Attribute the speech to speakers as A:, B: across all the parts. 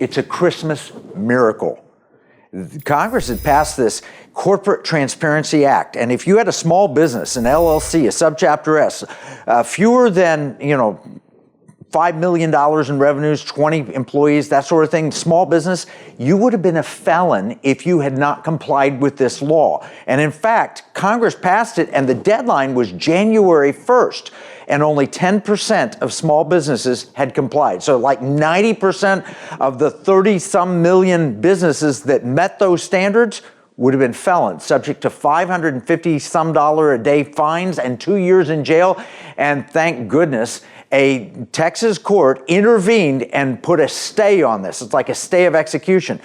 A: It's a Christmas miracle. Congress had passed this Corporate Transparency Act, and if you had a small business, an LLC, a subchapter S, fewer than, $5 million in revenues, 20 employees, that sort of thing, small business, you would have been a felon if you had not complied with this law. And in fact, Congress passed it, and the deadline was January 1st, and only 10% of small businesses had complied. So like 90% of the 30-some million businesses that met those standards would have been felons, subject to $550-some a day fines and 2 years in jail. And thank goodness, a Texas court intervened and put a stay on this. It's like a stay of execution.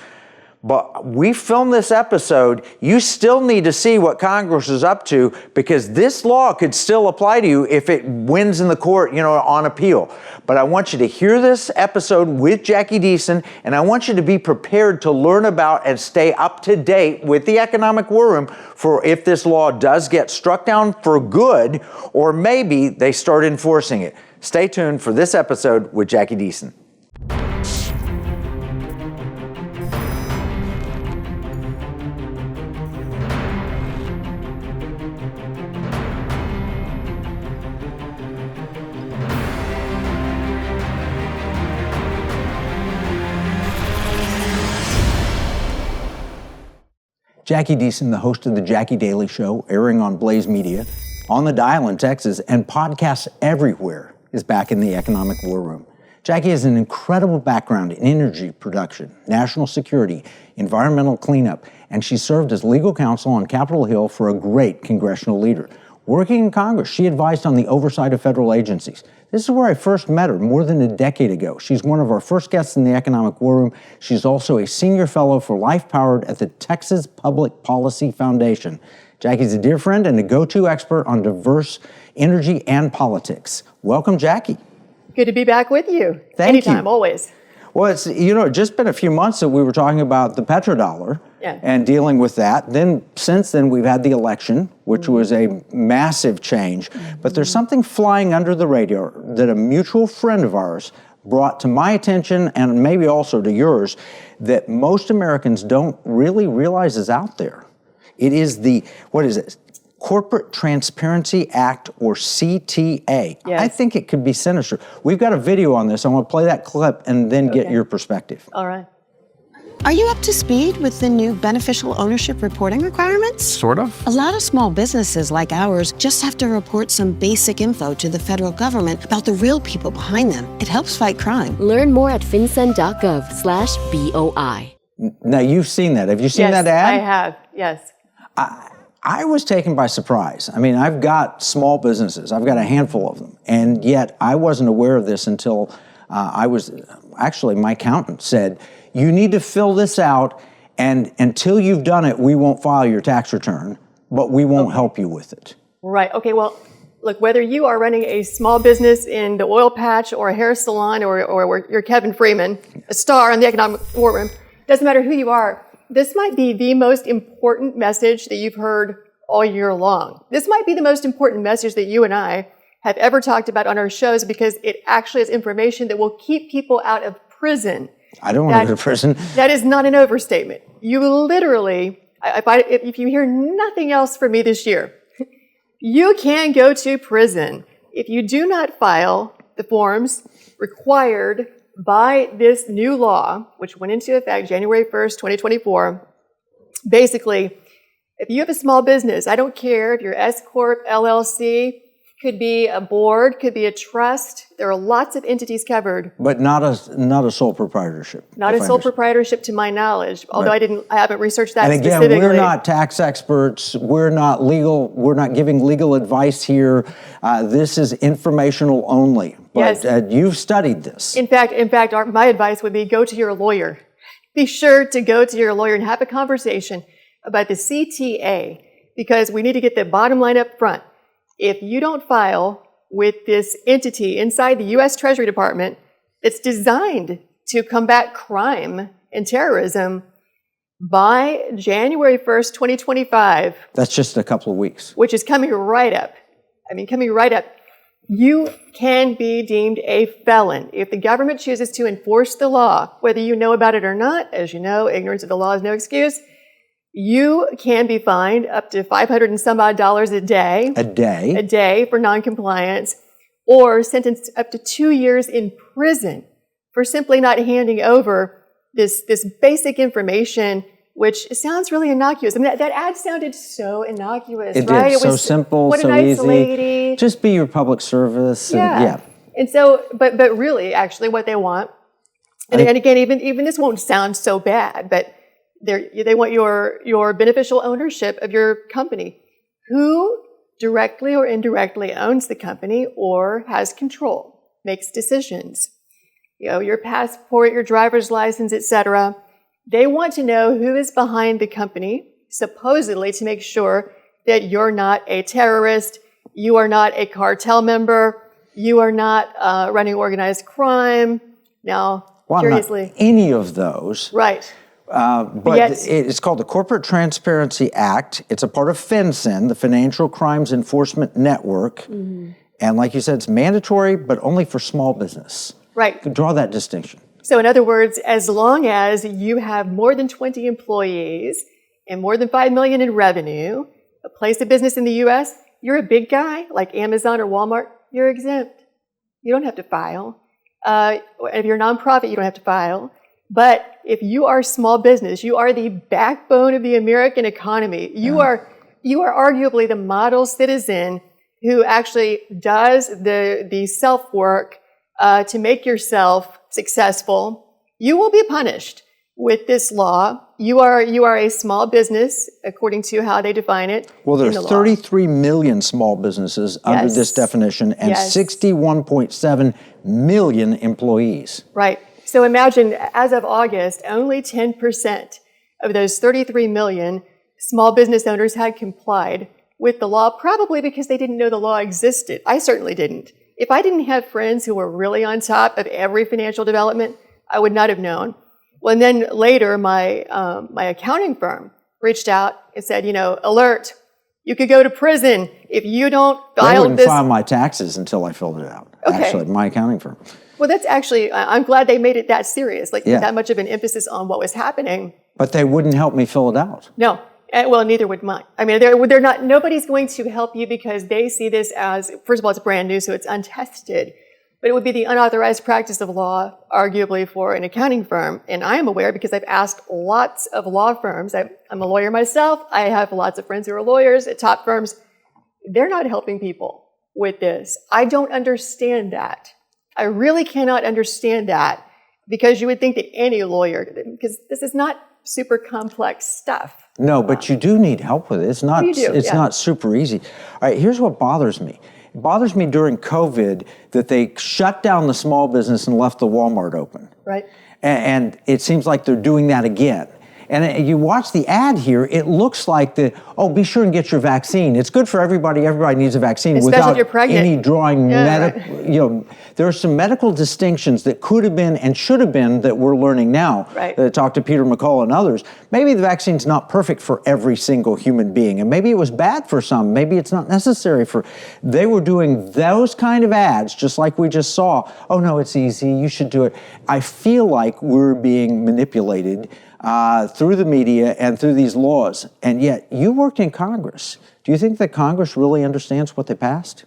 A: But we filmed this episode. You still need to see what Congress is up to, because this law could still apply to you if it wins in the court, on appeal. But I want you to hear this episode with Jacki Deason, and I want you to be prepared to learn about and stay up to date with the economic war room for if this law does get struck down for good, or maybe they start enforcing it. Stay tuned for this episode with Jacki Deason. Jacki Deason, the host of The Jacki Daily Show, airing on Blaze Media, on the Dial in Texas, and podcasts everywhere, is back in the economic war room. Jacki has an incredible background in energy production, national security, environmental cleanup, and she served as legal counsel on Capitol Hill for a great congressional leader. Working in Congress, she advised on the oversight of federal agencies. This is where I first met her more than a decade ago. She's one of our first guests in the Economic War Room. She's also a senior fellow for Life Powered at the Texas Public Policy Foundation. Jacki's a dear friend and a go-to expert on diverse energy and politics. Welcome, Jacki.
B: Good to be back with you.
A: Thank
B: Anytime,
A: you.
B: always.
A: Well, it's just been a few months that we were talking about the petrodollar and dealing with that. Then since then, we've had the election, which was a massive change. But there's something flying under the radar that a mutual friend of ours brought to my attention, and maybe also to yours, that most Americans don't really realize is out there. It is the, Corporate Transparency Act, or CTA.
B: Yes.
A: I think it could be sinister. We've got a video on this. I want to play that clip and then get your perspective.
B: All right.
C: Are you up to speed with the new beneficial ownership reporting requirements?
D: Sort of.
C: A lot of small businesses like ours just have to report some basic info to the federal government about the real people behind them. It helps fight crime.
E: Learn more at fincen.gov/BOI.
A: Now, you've seen that. Have you seen that ad?
B: I have, yes.
A: I was taken by surprise. I mean, I've got small businesses. I've got a handful of them. And yet I wasn't aware of this until my accountant said, you need to fill this out, and until you've done it, we won't file your tax return, but we won't help you with it.
B: Right. Okay, well, look, whether you are running a small business in the oil patch or a hair salon or you're Kevin Freeman, a star in the economic war room, doesn't matter who you are, this might be the most important message that you've heard all year long. This might be the most important message that you and I have ever talked about on our shows, because it actually is information that will keep people out of prison.
A: I don't want to go to prison.
B: That is not an overstatement. You literally, if you hear nothing else from me this year, you can go to prison if you do not file the forms required by this new law, which went into effect January 1st, 2024. Basically, if you have a small business, I don't care if you're S Corp, LLC, could be a board, could be a trust. There are lots of entities covered.
A: But not a sole proprietoship.
B: Not a sole proprietorship to my knowledge, although I haven't researched that
A: specifically. And again, we're not tax experts. We're not legal. We're not giving legal advice here. This is informational only. But you've studied this.
B: In fact, my advice would be go to your lawyer. Be sure to go to your lawyer and have a conversation about the CTA, because we need to get the bottom line up front. If you don't file with this entity inside the U.S. Treasury Department, it's designed to combat crime and terrorism by January 1st, 2025.
A: That's just a couple of weeks.
B: Which is coming right up. you can be deemed a felon. If the government chooses to enforce the law, whether you know about it or not, as you know, ignorance of the law is no excuse, you can be fined up to $500 and some odd a day.
A: A day?
B: A day for noncompliance, or sentenced up to 2 years in prison for simply not handing over this basic information, which sounds really innocuous. I mean, that ad sounded so innocuous,
A: It
B: right?
A: did.
B: It
A: So
B: was,
A: simple,
B: what
A: so
B: a nice
A: easy.
B: lady.
A: Just be your public service. And,
B: And so, but really, actually, what they want, and again, even this won't sound so bad, but they want your beneficial ownership of your company. Who directly or indirectly owns the company or has control, makes decisions. You know, your passport, your driver's license, etc. They want to know who is behind the company, supposedly to make sure that you're not a terrorist, you are not a cartel member, you are not running organized crime. Now,
A: well,
B: curiously,
A: not any of those.
B: right.
A: But
B: Yes.
A: it's called the Corporate Transparency Act. It's a part of FinCEN, the Financial Crimes Enforcement Network.
B: Mm-hmm.
A: And like you said, it's mandatory, but only for small business.
B: Right.
A: Draw that distinction.
B: So in other words, as long as you have more than 20 employees and more than $5 million in revenue, a place of business in the U.S., you're a big guy like Amazon or Walmart, you're exempt. You don't have to file. If you're a nonprofit, you don't have to file. But if you are small business, you are the backbone of the American economy. You are arguably the model citizen who actually does the self-work to make yourself successful. You will be punished with this law. You are a small business, according to how they define it.
A: Well, there's
B: in the law.
A: 33 million small businesses under
B: Yes.
A: this definition and
B: Yes.
A: 61.7 million employees.
B: Right. So imagine, as of August, only 10% of those 33 million small business owners had complied with the law, probably because they didn't know the law existed. I certainly didn't. If I didn't have friends who were really on top of every financial development, I would not have known. Well, and then later, my accounting firm reached out and said, alert, you could go to prison if you don't
A: I
B: file
A: wouldn't
B: this.
A: file my taxes until I filled it out,
B: Okay.
A: actually, my accounting firm.
B: Well, that's actually, I'm glad they made it that serious,
A: Yeah.
B: that much of an emphasis on what was happening.
A: But they wouldn't help me fill it out.
B: No. Well, neither would mine. I mean, they're not, nobody's going to help you because they see this as, first of all, it's brand new, so it's untested. But it would be the unauthorized practice of law, arguably, for an accounting firm. And I am aware because I've asked lots of law firms. I'm a lawyer myself. I have lots of friends who are lawyers at top firms. They're not helping people with this. I don't understand that. I really cannot understand that because you would think that any lawyer, because this is not super complex stuff.
A: No, but you do need help with it. It's not,
B: You do,
A: it's
B: yeah.
A: not super easy. All right, here's what bothers me. It bothers me during COVID that they shut down the small business and left the Walmart open.
B: Right.
A: And it seems like they're doing that again. And you watch the ad here, it looks like be sure and get your vaccine. It's good for everybody. Everybody needs a vaccine
B: Especially
A: without
B: if you're pregnant.
A: any drawing
B: Yeah,
A: there are some medical distinctions that could have been and should have been that we're learning now.
B: Right.
A: That I talked to Peter McCall and others. Maybe the vaccine's not perfect for every single human being, and maybe it was bad for some. Maybe it's not necessary for. They were doing those kind of ads, just like we just saw. Oh no, it's easy. You should do it. I feel like we're being manipulated through the media and through these laws. And yet, you worked in Congress. Do you think that Congress really understands what they passed?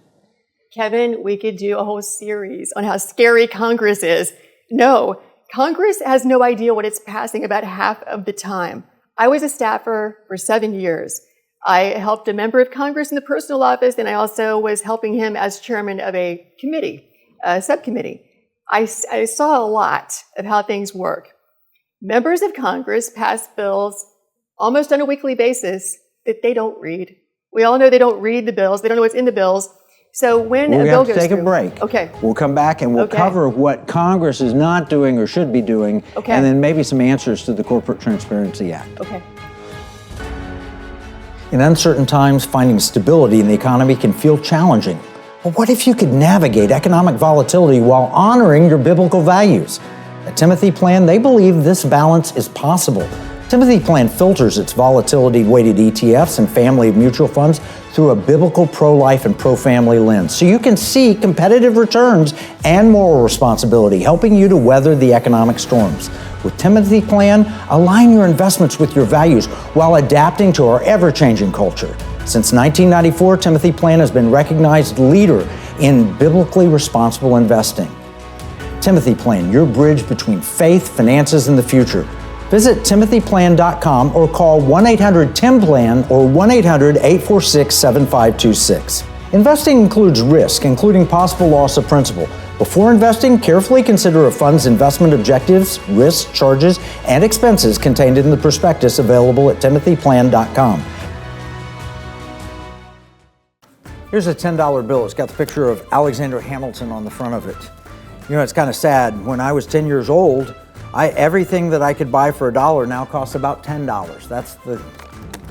B: Kevin, we could do a whole series on how scary Congress is. No, Congress has no idea what it's passing about half of the time. I was a staffer for 7 years. I helped a member of Congress in the personal office, and I also was helping him as chairman of a committee, a subcommittee. I saw a lot of how things work. Members of Congress pass bills almost on a weekly basis that they don't read. We all know they don't read the bills. They don't know what's in the bills. So when a bill goes through...
A: We have to take a break.
B: Okay.
A: We'll come back and we'll cover what Congress is not doing or should be doing,
B: Okay.
A: and then maybe some answers to the Corporate Transparency Act.
B: Okay.
A: In uncertain times, finding stability in the economy can feel challenging. But what if you could navigate economic volatility while honoring your biblical values? At Timothy Plan, they believe this balance is possible. Timothy Plan filters its volatility-weighted ETFs and family of mutual funds through a biblical pro-life and pro-family lens, so you can see competitive returns and moral responsibility, helping you to weather the economic storms. With Timothy Plan, align your investments with your values while adapting to our ever-changing culture. Since 1994, Timothy Plan has been recognized leader in biblically responsible investing. Timothy Plan, your bridge between faith, finances, and the future. Visit timothyplan.com or call 1-800-TIM-PLAN or 1-800-846-7526. Investing includes risk, including possible loss of principal. Before investing, carefully consider a fund's investment objectives, risks, charges, and expenses contained in the prospectus available at timothyplan.com. Here's a $10 bill. It's got the picture of Alexander Hamilton on the front of it. You know, it's kind of sad. When I was 10 years old, everything that I could buy for $1 now costs about $10. That's the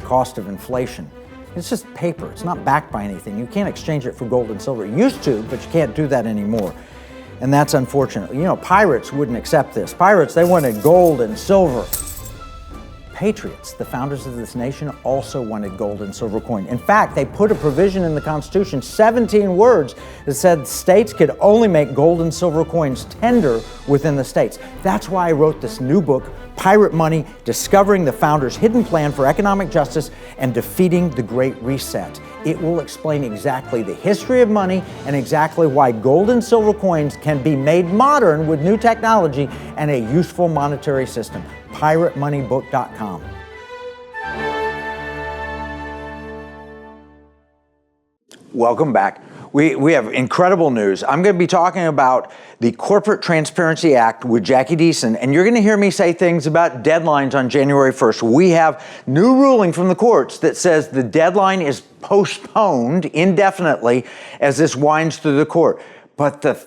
A: cost of inflation. It's just paper. It's not backed by anything. You can't exchange it for gold and silver. You used to, but you can't do that anymore. And that's unfortunate. You know, pirates wouldn't accept this. Pirates, they wanted gold and silver. Patriots, the founders of this nation, also wanted gold and silver coin. In fact, they put a provision in the Constitution, 17 words, that said states could only make gold and silver coins tender within the states. That's why I wrote this new book, Pirate Money, Discovering the Founders' Hidden Plan for Economic Justice and Defeating the Great Reset. It will explain exactly the history of money and exactly why gold and silver coins can be made modern with new technology and a useful monetary system. PirateMoneyBook.com. Welcome back. We have incredible news. I'm going to be talking about the Corporate Transparency Act with Jacki Deason, and you're going to hear me say things about deadlines on January 1st. We have new ruling from the courts that says the deadline is postponed indefinitely as this winds through the court. But the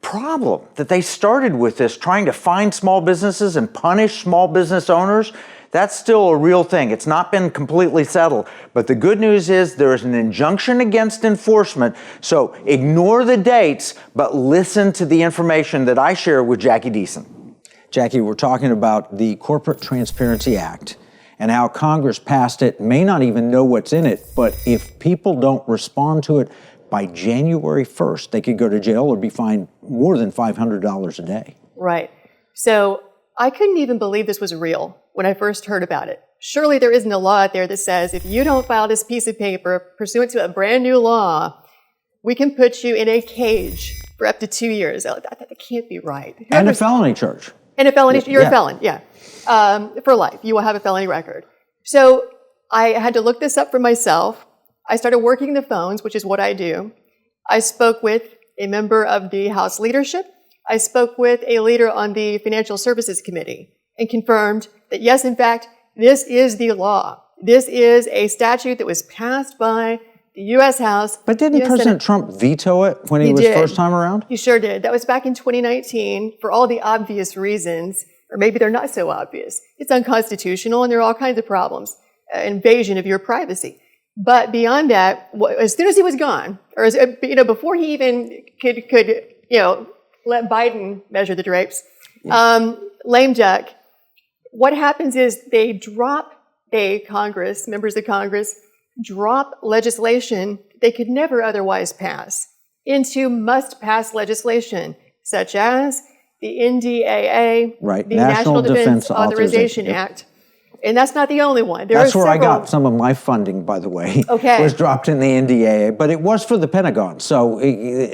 A: problem that they started with this, trying to find small businesses and punish small business owners, that's still a real thing. It's not been completely settled. But the good news is there is an injunction against enforcement. So ignore the dates, but listen to the information that I share with Jacki Deason. Jacki, we're talking about the Corporate Transparency Act and how Congress passed it, may not even know what's in it, but if people don't respond to it by January 1st, they could go to jail or be fined more than $500 a day.
B: Right. So I couldn't even believe this was real when I first heard about it. Surely there isn't a law out there that says if you don't file this piece of paper pursuant to a brand new law, we can put you in a cage for up to 2 years. That can't be right.
A: And a felony charge.
B: And a felony, you're a felon, yeah. For life, you will have a felony record. So I had to look this up for myself. I started working the phones, which is what I do. I spoke with a member of the House leadership. I spoke with a leader on the Financial Services Committee and confirmed that, yes, in fact, this is the law. This is a statute that was passed by the U.S. House.
A: But didn't President Trump veto it when he was first time around?
B: He sure did. That was back in 2019 for all the obvious reasons, or maybe they're not so obvious. It's unconstitutional and there are all kinds of problems, invasion of your privacy. But beyond that, as soon as he was gone, or before he even could let Biden measure the drapes, lame duck. What happens is members of Congress drop legislation they could never otherwise pass into must-pass legislation, such as the NDAA, the National Defense Authorization Act. And that's not the only one.
A: That's where I got some of my funding, by the way.
B: Okay.
A: Was dropped in the NDAA, but it was for the Pentagon, so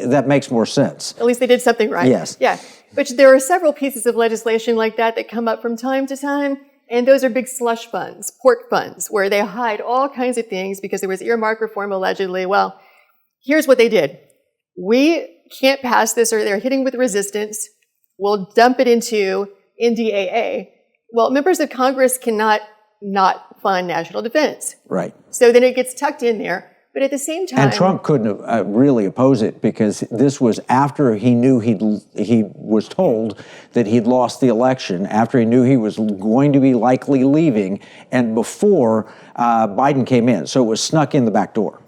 A: that makes more sense.
B: At least they did something right.
A: Yes.
B: Yeah. But there are several pieces of legislation like that come up from time to time, and those are big slush funds, pork funds, where they hide all kinds of things because there was earmark reform allegedly. Well, here's what they did. We can't pass this, or they're hitting with resistance. We'll dump it into NDAA. Well, members of Congress cannot not fund national defense.
A: Right.
B: So then it gets tucked in there. But at the same time...
A: And Trump couldn't really oppose it because this was after he knew he was told that he'd lost the election, after he knew he was going to be likely leaving, and before Biden came in. So it was snuck in the back door.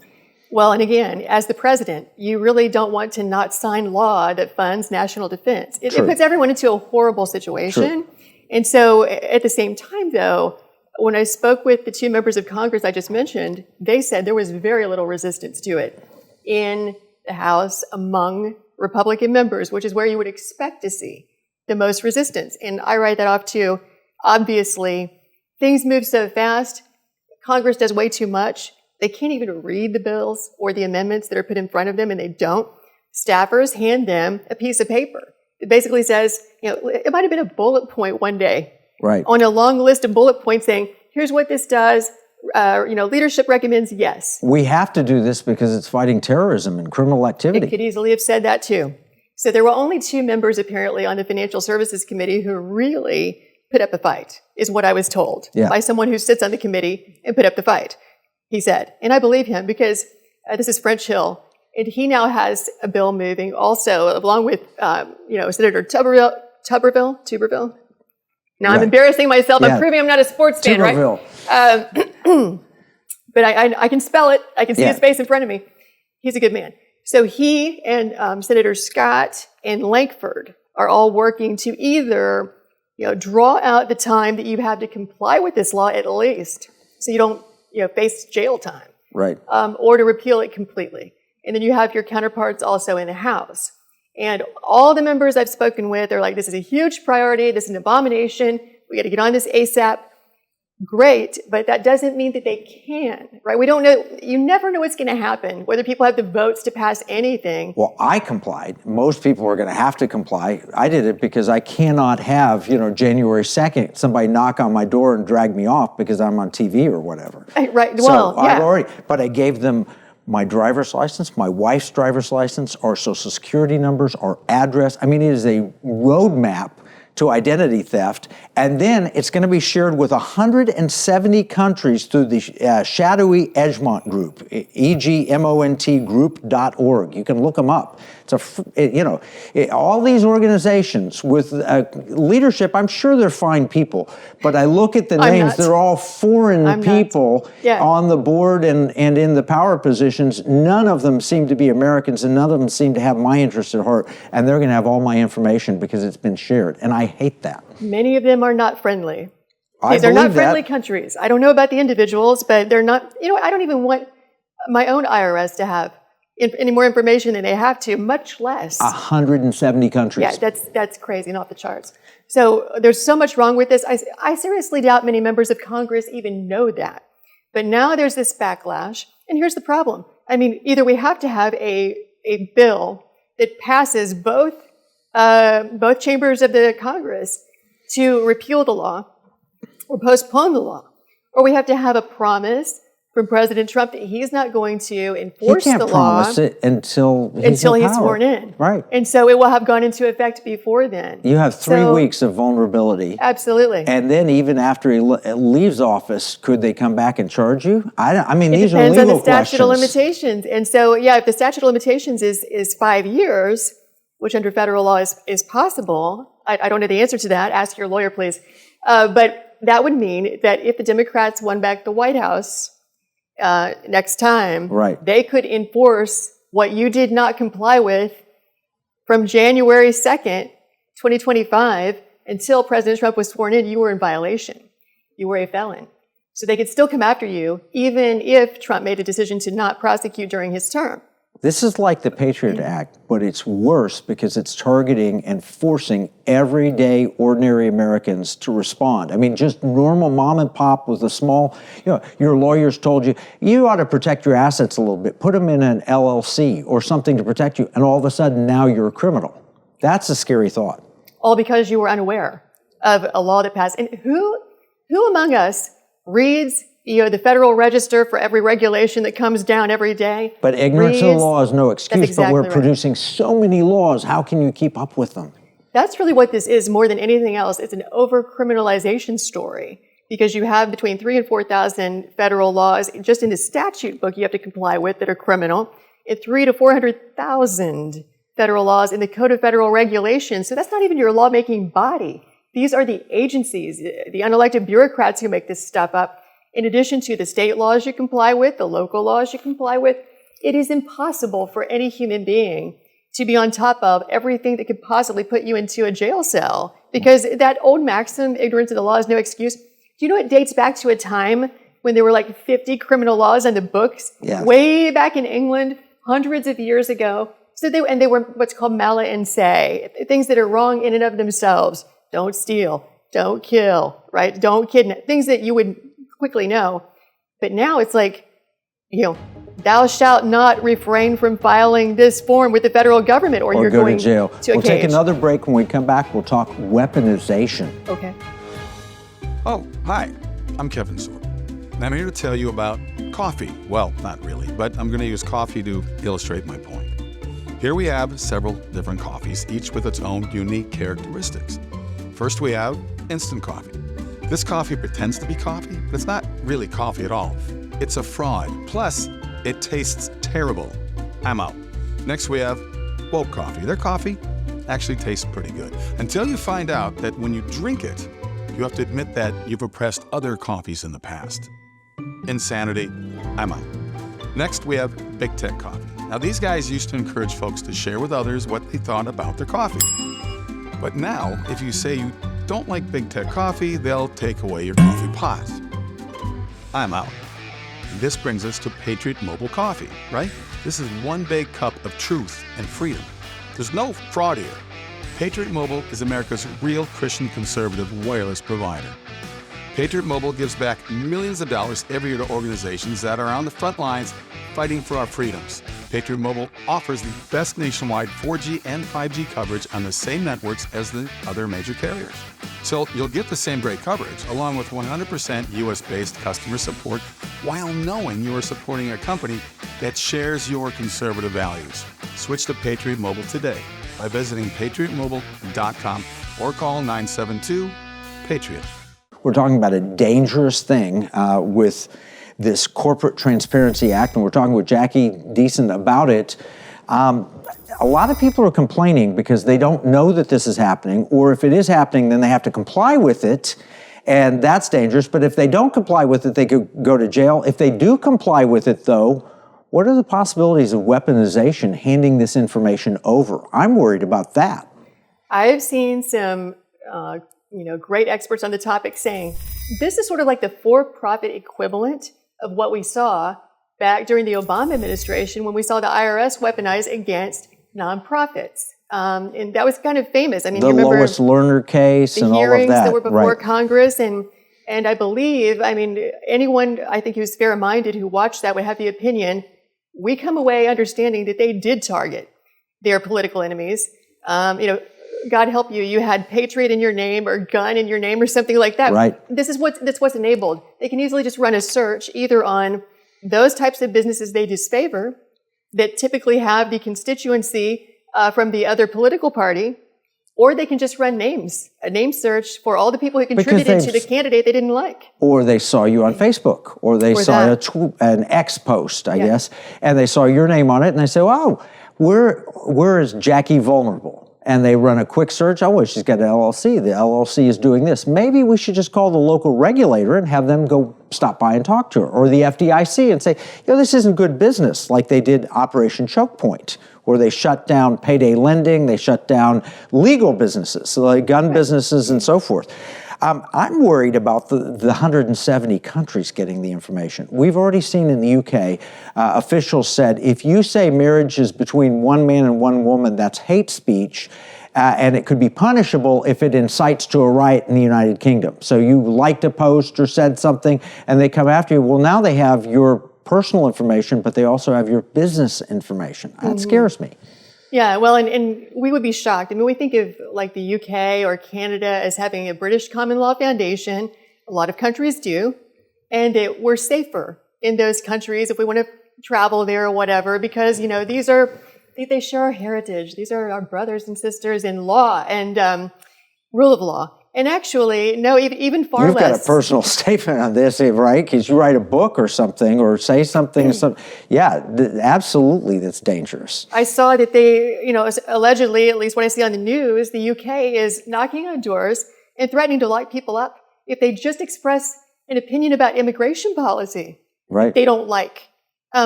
B: Well, and again, as the president, you really don't want to not sign law that funds national defense. It puts everyone into a horrible situation. True. And so at the same time, though, When I spoke with the two members of Congress I just mentioned, they said there was very little resistance to it in the House among Republican members, which is where you would expect to see the most resistance. And I write that off too. Obviously, things move so fast. Congress does way too much. They can't even read the bills or the amendments that are put in front of them, and they don't. Staffers hand them a piece of paper. It basically says, it might have been a bullet point one day.
A: Right.
B: On a long list of bullet points saying, here's what this does. Leadership recommends yes.
A: We have to do this because it's fighting terrorism and criminal activity.
B: It could easily have said that too. So there were only two members apparently on the Financial Services Committee who really put up a fight, is what I was told by someone who sits on the committee and put up the fight, he said. And I believe him because this is French Hill, and he now has a bill moving also along with, Senator Tuberville. Now I'm embarrassing myself. I'm proving I'm not a sports fan, right? But I can spell it. I can see his face in front of me. He's a good man. So he and Senator Scott and Lankford are all working to either, draw out the time that you have to comply with this law at least, so you don't, face jail time,
A: right?
B: Or to repeal it completely. And then you have your counterparts also in the House. And all the members I've spoken with are like, this is a huge priority. This is an abomination. We got to get on this ASAP. Great, but that doesn't mean that they can, right? We don't know. You never know what's going to happen, whether people have the votes to pass anything.
A: Well, I complied. Most people are going to have to comply. I did it because I cannot have, January 2nd, somebody knock on my door and drag me off because I'm on TV or whatever.
B: Right, well,
A: so I've already, but I gave them my driver's license, my wife's driver's license, our social security numbers, our address. I mean, it is a roadmap to identity theft, and then it's going to be shared with 170 countries through the shadowy Egmont group, egmontgroup.org. You can look them up. It's all these organizations with leadership. I'm sure they're fine people, but I look at the names; they're all foreign people on the board and in the power positions. None of them seem to be Americans, and none of them seem to have my interest at heart. And they're going to have all my information because it's been shared, and I hate that.
B: Many of them are not friendly.
A: They're
B: not friendly countries. I don't know about the individuals, but they're not. I don't even want my own IRS to have any more information than they have to, much less
A: 170 countries.
B: Yeah, that's crazy and off the charts. So there's so much wrong with this. I seriously doubt many members of Congress even know that. But now there's this backlash, and here's the problem. I mean, either we have to have a bill that passes both chambers of the Congress to repeal the law or postpone the law, or we have to have a promise from President Trump that he's not going to enforce the law.
A: He can't promise it until
B: he's sworn in.
A: Right.
B: And so it will have gone into effect before then.
A: You have 3 weeks of vulnerability.
B: Absolutely.
A: And then even after he leaves office, could they come back and charge you? I mean, these are legal questions.
B: It depends on the statute of limitations. And so, if the statute of limitations is 5 years, which under federal law is possible, I don't know the answer to that. Ask your lawyer, please. But that would mean that if the Democrats won back the White House next time, they could enforce what you did not comply with from January 2nd, 2025, until President Trump was sworn in. You were in violation. You were a felon. So they could still come after you, even if Trump made a decision to not prosecute during his term.
A: This is like the Patriot Act, but it's worse because it's targeting and forcing everyday, ordinary Americans to respond. I mean, just normal mom and pop with a small, your lawyers told you, you ought to protect your assets a little bit. Put them in an LLC or something to protect you. And all of a sudden, now you're a criminal. That's a scary thought.
B: All because you were unaware of a law that passed. And who among us reads the Federal Register for every regulation that comes down every day?
A: But ignorance of the law is no excuse, but we're producing so many laws. How can you keep up with them?
B: That's really what this is more than anything else. It's an over-criminalization story because you have between 3,000 and 4,000 federal laws just in the statute book you have to comply with that are criminal, and 300,000 to 400,000 federal laws in the Code of Federal Regulations. So that's not even your lawmaking body. These are the agencies, the unelected bureaucrats who make this stuff up. In addition to the state laws you comply with, the local laws you comply with, it is impossible for any human being to be on top of everything that could possibly put you into a jail cell. Because that old maxim, ignorance of the law is no excuse, Do you know it dates back to a time when there were like 50 criminal laws on the books?
A: Yeah.
B: Way back in England, hundreds of years ago. So they were what's called mala and say, things that are wrong in and of themselves. Don't steal, don't kill, right? Don't kidnap, things that you would quickly know. But now it's like, thou shalt not refrain from filing this form with the federal government or you're
A: go
B: going
A: to jail.
B: to a
A: We'll
B: cage.
A: take another break. When we come back, we'll talk weaponization.
B: Okay.
D: Oh, hi, I'm Kevin Sorb, and I'm here to tell you about coffee. Well, not really, but I'm going to use coffee to illustrate my point. Here we have several different coffees, each with its own unique characteristics. First, we have instant coffee. This coffee pretends to be coffee, but it's not really coffee at all. It's a fraud. Plus, it tastes terrible. I'm out. Next, we have woke coffee. Their coffee actually tastes pretty good, until you find out that when you drink it, you have to admit that you've oppressed other coffees in the past. Insanity. I'm out. Next, we have big tech coffee. Now, these guys used to encourage folks to share with others what they thought about their coffee. But now, if you say you don't like big tech coffee, they'll take away your coffee pot. I'm out. This brings us to Patriot Mobile Coffee, right? This is one big cup of truth and freedom. There's no fraud here. Patriot Mobile is America's real Christian conservative wireless provider. Patriot Mobile gives back millions of dollars every year to organizations that are on the front lines fighting for our freedoms. Patriot Mobile offers the best nationwide 4G and 5G coverage on the same networks as the other major carriers. So you'll get the same great coverage, along with 100% US-based customer support, while knowing you are supporting a company that shares your conservative values. Switch to Patriot Mobile today by visiting patriotmobile.com or call 972-PATRIOT.
A: We're talking about a dangerous thing with this Corporate Transparency Act, and we're talking with Jacki Deason about it. A lot of people are complaining because they don't know that this is happening, or if it is happening, then they have to comply with it, and that's dangerous. But if they don't comply with it, they could go to jail. If they do comply with it, though, what are the possibilities of weaponization, handing this information over? I'm worried about that.
B: I've seen some great experts on the topic saying this is sort of like the for-profit equivalent of what we saw back during the Obama administration when we saw the IRS weaponize against nonprofits. And that was kind of famous. I mean,
A: the
B: you remember
A: Lois Lerner case and all of that.
B: the hearings that were before
A: right.
B: Congress. And I believe, anyone I think who's fair-minded who watched that would have the opinion, we come away understanding that they did target their political enemies. God help you, you had Patriot in your name or gun in your name or something like that.
A: Right.
B: That's what's enabled. They can easily just run a search either on those types of businesses they disfavor that typically have the constituency from the other political party, or they can just run names, a name search for all the people who contributed to the candidate they didn't like.
A: Or they saw you on Facebook, or they saw an X post, I guess, and they saw your name on it, and they say, "Oh, where is Jacki vulnerable?" And they run a quick search. Oh, well, she's got an LLC. The LLC is doing this. Maybe we should just call the local regulator and have them go stop by and talk to her. Or the FDIC and say, this isn't good business, like they did Operation Choke Point, where they shut down payday lending, they shut down legal businesses, so like gun businesses and so forth. I'm worried about the 170 countries getting the information. We've already seen in the UK, officials said, if you say marriage is between one man and one woman, that's hate speech, and it could be punishable if it incites to a riot in the United Kingdom. So you liked a post or said something, and they come after you. Well, now they have your personal information, but they also have your business information. That scares me.
B: Yeah, well, and we would be shocked. I mean, we think of like the UK or Canada as having a British common law foundation. A lot of countries do. And we're safer in those countries if we want to travel there or whatever, because, they share our heritage. These are our brothers and sisters in law and rule of law. And actually, no, even far less.
A: You've got a personal statement on this, right? Because you write a book or something, or say something. Absolutely, that's dangerous.
B: I saw that they, allegedly, at least what I see on the news, the UK is knocking on doors and threatening to lock people up if they just express an opinion about immigration policy
A: right.
B: they don't like.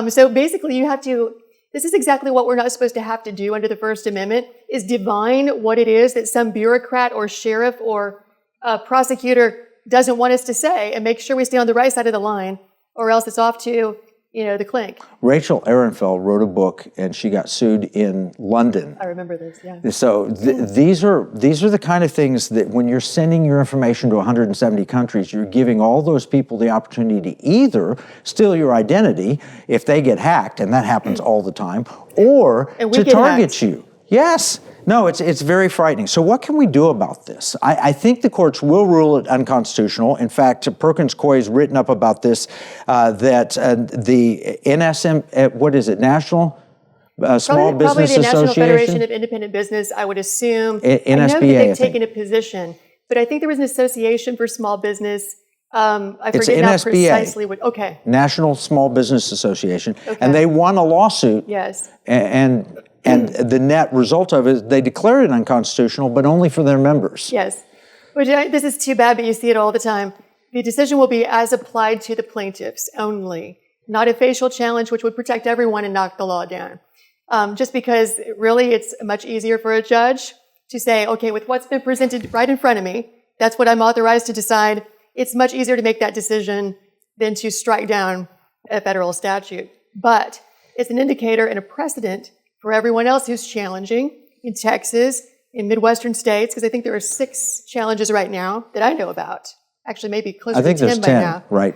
B: So basically, this is exactly what we're not supposed to have to do under the First Amendment, is divine what it is that some bureaucrat or sheriff or prosecutor doesn't want us to say, and make sure we stay on the right side of the line, or else it's off to, the clink.
A: Rachel Ehrenfeld wrote a book, and she got sued in London.
B: I remember this, yeah.
A: So these are the kind of things that when you're sending your information to 170 countries, you're giving all those people the opportunity to either steal your identity if they get hacked, and that happens all the time, or to target you. Yes. No, it's very frightening. So what can we do about this? I think the courts will rule it unconstitutional. In fact, Perkins Coie's written up about this, that the NSM, what is it, National Small Business
B: probably the National
A: Association?
B: Federation of Independent Business, I would assume.
A: NSBA,
B: I know that they've taken a position, but I think there was an association for small business. I forget now precisely what. Okay.
A: National Small Business Association, and they won a lawsuit.
B: Yes.
A: And the net result of it is they declared it unconstitutional, but only for their members.
B: Yes. This is too bad, but you see it all the time. The decision will be as applied to the plaintiffs only, not a facial challenge, which would protect everyone and knock the law down. Just because really it's much easier for a judge to say, okay, with what's been presented right in front of me, that's what I'm authorized to decide. It's much easier to make that decision than to strike down a federal statute. But it's an indicator and a precedent for everyone else who's challenging in Texas, in Midwestern states, because I think there are 6 challenges right now that I know about. Actually, maybe closer to 10 by now.
A: Right.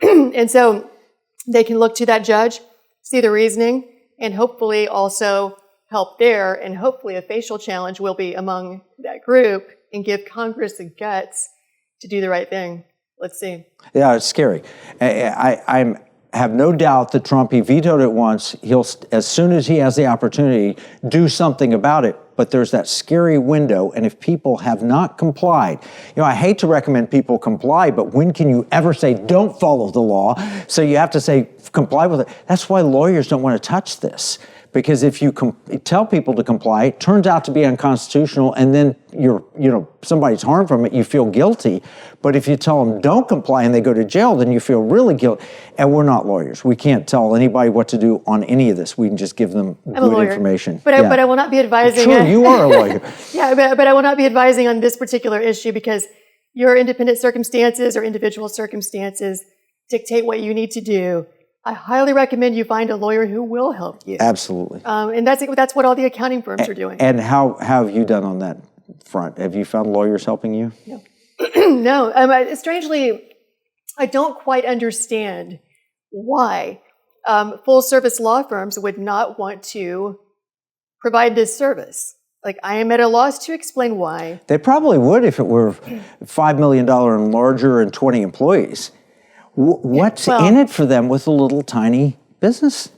B: And so they can look to that judge, see the reasoning, and hopefully also help there, and hopefully a facial challenge will be among that group and give Congress the guts to do the right thing. Let's see.
A: Yeah, it's scary. I have no doubt that Trump, he vetoed it once, he'll, as soon as he has the opportunity, do something about it. But there's that scary window, and if people have not complied, I hate to recommend people comply, but when can you ever say, don't follow the law? So you have to say, comply with it. That's why lawyers don't want to touch this. Because if you tell people to comply, it turns out to be unconstitutional, and then somebody's harmed from it, you feel guilty. But if you tell them don't comply and they go to jail, then you feel really guilty. And we're not lawyers. We can't tell anybody what to do on any of this. We can just give them good information.
B: But I will not be advising.
A: Sure, you are a lawyer.
B: Yeah, but I will not be advising on this particular issue because your independent circumstances or individual circumstances dictate what you need to do. I highly recommend you find a lawyer who will help you.
A: Absolutely.
B: And that's what all the accounting firms are doing.
A: And how have you done on that front? Have you found lawyers helping you?
B: No. No. Strangely, I don't quite understand why full-service law firms would not want to provide this service. Like, I am at a loss to explain why.
A: They probably would if it were $5 million and larger and 20 employees. What's in it for them with a little tiny business?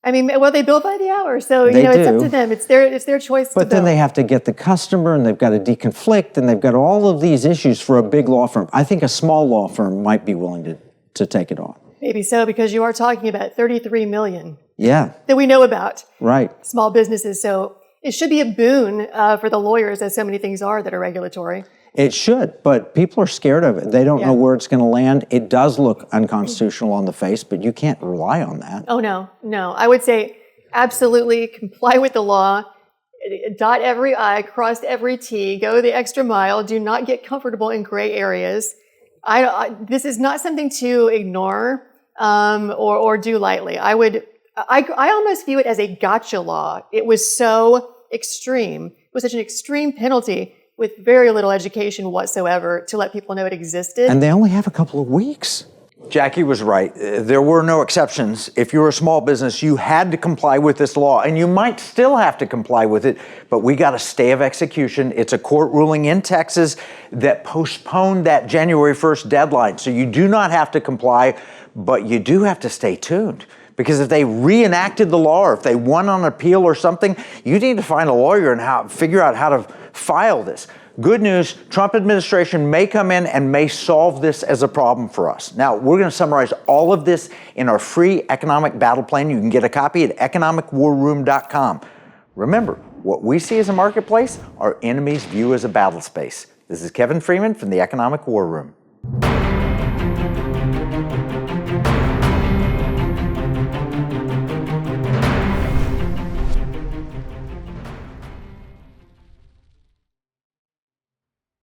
B: I mean, well, they bill by the hour, so it's up to them. It's their choice.
A: But then they have to get the customer, and they've got to deconflict, and they've got all of these issues for a big law firm. I think a small law firm might be willing to take it on.
B: Maybe so, because you are talking about 33 million.
A: Yeah.
B: That we know about.
A: Right.
B: Small businesses, so it should be a boon for the lawyers, as so many things are that are regulatory.
A: It should, but people are scared of it. They don't know where it's going to land. It does look unconstitutional on the face, but you can't rely on that.
B: Oh, no. I would say absolutely comply with the law, dot every I, cross every T, go the extra mile, do not get comfortable in gray areas. This is not something to ignore or do lightly. I almost view it as a gotcha law. It was so extreme. It was such an extreme penalty with very little education whatsoever to let people know it existed.
A: And they only have a couple of weeks. Jackie was right. There were no exceptions. If you're a small business, you had to comply with this law, and you might still have to comply with it, but we got a stay of execution. It's a court ruling in Texas that postponed that January 1st deadline. So you do not have to comply, but you do have to stay tuned. Because if they reenacted the law, or if they won on appeal or something, you need to find a lawyer and figure out how to file this. Good news, Trump administration may come in and may solve this as a problem for us. Now, we're going to summarize all of this in our free economic battle plan. You can get a copy at economicwarroom.com. Remember, what we see as a marketplace, our enemies view as a battle space. This is Kevin Freeman from the Economic War Room.